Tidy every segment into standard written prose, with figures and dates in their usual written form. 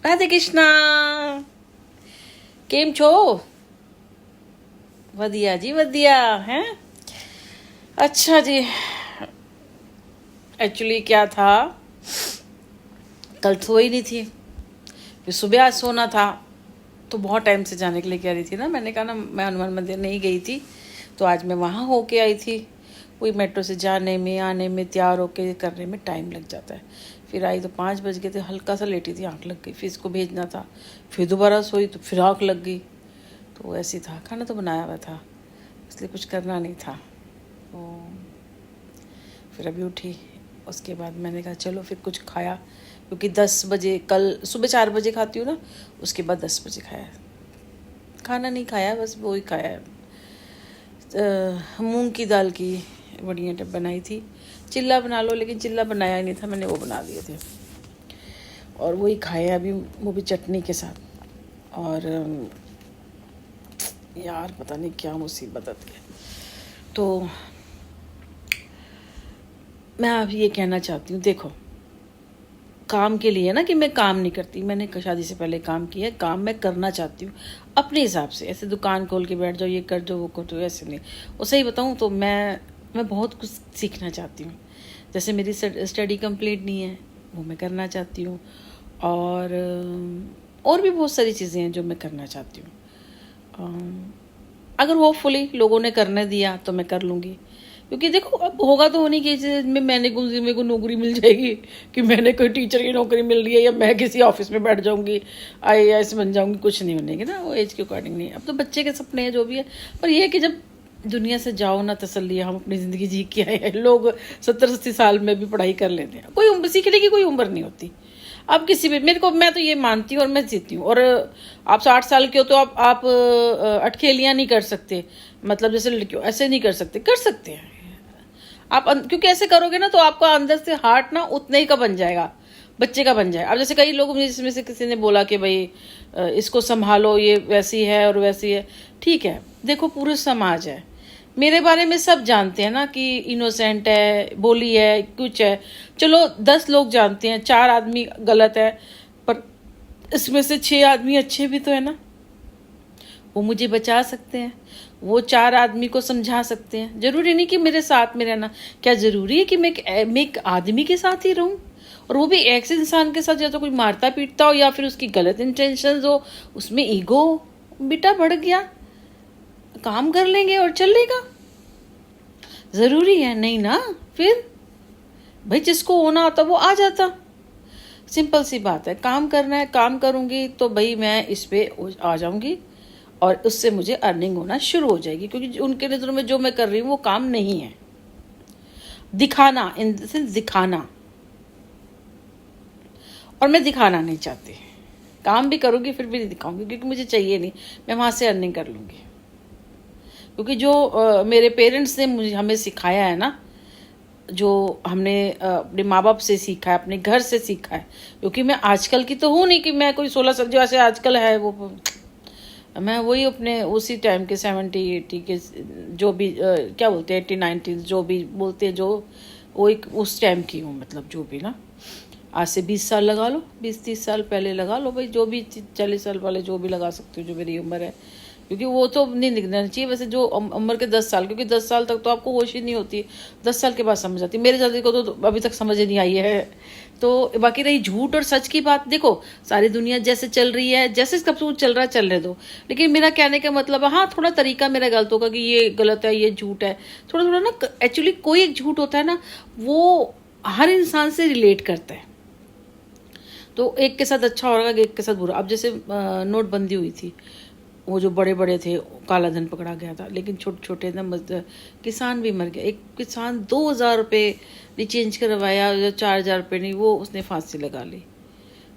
राधे कृष्णा। केम छो? वधिया जी वधिया हैं। अच्छा जी, एक्चुअली क्या था, कल सोई नहीं थी, फिर सुबह आज सोना था, तो बहुत टाइम से जाने के लिए कह रही थी ना। मैंने कहा ना, मैं हनुमान मंदिर नहीं गई थी, तो आज मैं वहाँ होके आई थी। वही मेट्रो से जाने में आने में तैयार होके करने में टाइम लग जाता है। फिर आई तो 5 बज गए थे, हल्का सा लेटी थी, आँख लग गई, फिर इसको भेजना था, फिर दोबारा सोई तो फिर आँख लग गई। तो ऐसी था, खाना तो बनाया हुआ था, इसलिए कुछ करना नहीं था। तो फिर अभी उठी, उसके बाद मैंने कहा चलो फिर कुछ खाया, क्योंकि 10 बजे, कल सुबह 4 बजे खाती हूँ ना, उसके बाद 10 बजे खाया। खाना नहीं खाया, बस वो ही खाया है। मूंग की दाल की बढ़िया बनाई थी। चिल्ला बना लो, लेकिन चिल्ला बनाया ही नहीं था, मैंने वो बना दिए थे और वही खाए अभी, वो भी चटनी के साथ। और यार पता नहीं क्या मुसीबत आती है। तो मैं अभी ये कहना चाहती हूँ, देखो, काम के लिए ना कि मैं काम नहीं करती, मैंने शादी से पहले काम किया है, काम मैं करना चाहती हूँ अपने हिसाब से। ऐसे दुकान खोल के बैठ जाओ, ये कर दो वो कर दो, ऐसे नहीं। और सही बताऊँ तो मैं बहुत कुछ सीखना चाहती हूँ। जैसे मेरी स्टडी कंप्लीट नहीं है, वो मैं करना चाहती हूँ। और भी बहुत सारी चीज़ें हैं जो मैं करना चाहती हूँ। अगर होपफुली लोगों ने करने दिया तो मैं कर लूँगी, क्योंकि देखो अब होगा तो होने की चीज़ में मेरे को नौकरी मिल जाएगी कि मैंने कोई टीचर की नौकरी मिल रही है, या मैं किसी ऑफिस में बैठ जाऊंगी, IAS बन जाऊंगी, कुछ नहीं बनेगी ना, वो एज के अकॉर्डिंग नहीं। अब तो बच्चे के सपने हैं जो भी है, पर यह है कि जब दुनिया से जाओ ना तसल्ली, हम अपनी ज़िंदगी जी के आए हैं। लोग 70-80 साल में भी पढ़ाई कर लेते हैं, कोई उम्र सीखने की कोई उम्र नहीं होती। आप किसी भी, मैं तो ये मानती हूँ और मैं जीती हूँ। और आप 60 साल के हो तो आप अटखेलियाँ नहीं कर सकते, मतलब जैसे लड़कियों ऐसे नहीं कर सकते हैं आप, क्योंकि ऐसे करोगे ना तो आपका अंदर से हार्ट ना उतने ही का बन जाएगा, बच्चे का बन जाएगा। अब जैसे कई लोग, जिसमें से किसी ने बोला कि भाई इसको संभालो, ये वैसी है और वैसी है, ठीक है। देखो पूरे समाज है, मेरे बारे में सब जानते हैं ना कि इनोसेंट है, बोली है, कुछ है। चलो 10 लोग जानते हैं, 4 आदमी गलत है, पर इसमें से 6 आदमी अच्छे भी तो है ना, वो मुझे बचा सकते हैं, वो 4 आदमी को समझा सकते हैं। जरूरी नहीं कि मेरे साथ में रहना, क्या जरूरी है कि मैं एक आदमी के साथ ही रहूं, और वो भी ऐसे इंसान के साथ या तो कोई मारता पीटता हो या फिर उसकी गलत इंटेंशंस हो, उसमें ईगो बेटा बढ़ गया, काम कर लेंगे और चल लेगा, जरूरी है नहीं ना। फिर भाई जिसको होना होता वो आ जाता, सिंपल सी बात है। काम करना है, काम करूंगी तो भाई मैं इस पे आ जाऊंगी और उससे मुझे अर्निंग होना शुरू हो जाएगी, क्योंकि उनके नज़रों में जो मैं कर रही हूँ वो काम नहीं है, दिखाना, इन द सेंस दिखाना, और मैं दिखाना नहीं चाहती। काम भी करूँगी फिर भी नहीं दिखाऊंगी, क्योंकि मुझे चाहिए नहीं, मैं वहाँ से अर्निंग कर लूँगी। क्योंकि जो मेरे पेरेंट्स ने मुझे हमें सिखाया है ना, जो हमने अपने माँ बाप से सीखा है, अपने घर से सीखा है, क्योंकि मैं आजकल की तो हूँ नहीं कि मैं कोई 16 साल जो ऐसे आजकल है वो, मैं वही अपने उसी टाइम के 70-80 के जो भी क्या बोलते हैं 80-90 जो भी बोलते हैं, जो वो एक उस टाइम की हूँ, मतलब जो भी ना, आज से 20 साल लगा लो, 20-30 साल पहले लगा लो भाई, जो भी 40 साल वाले जो भी लगा सकते हो, जो मेरी उम्र है, क्योंकि वो तो नहीं दिखना चाहिए। वैसे जो उम्र के 10 साल, क्योंकि 10 साल तक तो आपको होश ही नहीं होती, 10 साल के बाद समझ आती। मेरे दादी को तो अभी तक समझ नहीं आई है। तो बाकी रही झूठ और सच की बात, देखो सारी दुनिया जैसे चल रही है, जैसे इसका सूट चल रहा है चलने दो, लेकिन मेरा कहने का मतलब है, हाँ थोड़ा तरीका मेरा गलत होगा कि ये गलत है, ये झूठ है, थोड़ा थोड़ा ना। एक्चुअली कोई एक झूठ होता है ना, वो हर इंसान से रिलेट करता है, तो एक के साथ अच्छा होगा, एक के साथ बुरा। अब जैसे नोटबंदी हुई थी, वो जो बड़े बड़े थे काला धन पकड़ा गया था, लेकिन छोटे छोटे ना किसान भी मर गया। एक किसान 2,000 रुपये रिचेंज करवाया, 4,000 रुपये नहीं, वो उसने फांसी लगा ली।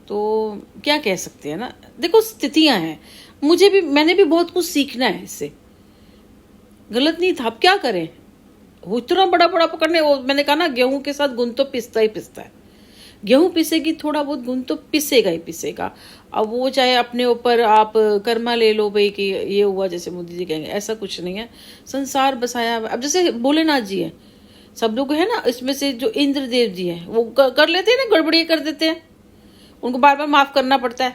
तो क्या कह सकते हैं ना, देखो स्थितियां हैं, मैंने भी बहुत कुछ सीखना है इससे, गलत नहीं था। अब क्या करें, वो इतना बड़ा बड़ा पकड़ने, वो मैंने कहा ना, गेहूं के साथ गुण तो पिसता ही पिसता है, गेहूं पिसेगी थोड़ा बहुत, गुण तो पिसेगा ही पिसेगा। अब वो चाहे अपने ऊपर आप कर्मा ले लो भाई कि ये हुआ, जैसे मोदी जी कहेंगे, ऐसा कुछ नहीं है। संसार बसाया, अब जैसे भोलेनाथ जी है, सब लोग है ना, इसमें से जो इंद्रदेव जी है वो कर लेते हैं ना, गड़बड़ी कर देते हैं, उनको बार बार माफ करना पड़ता है।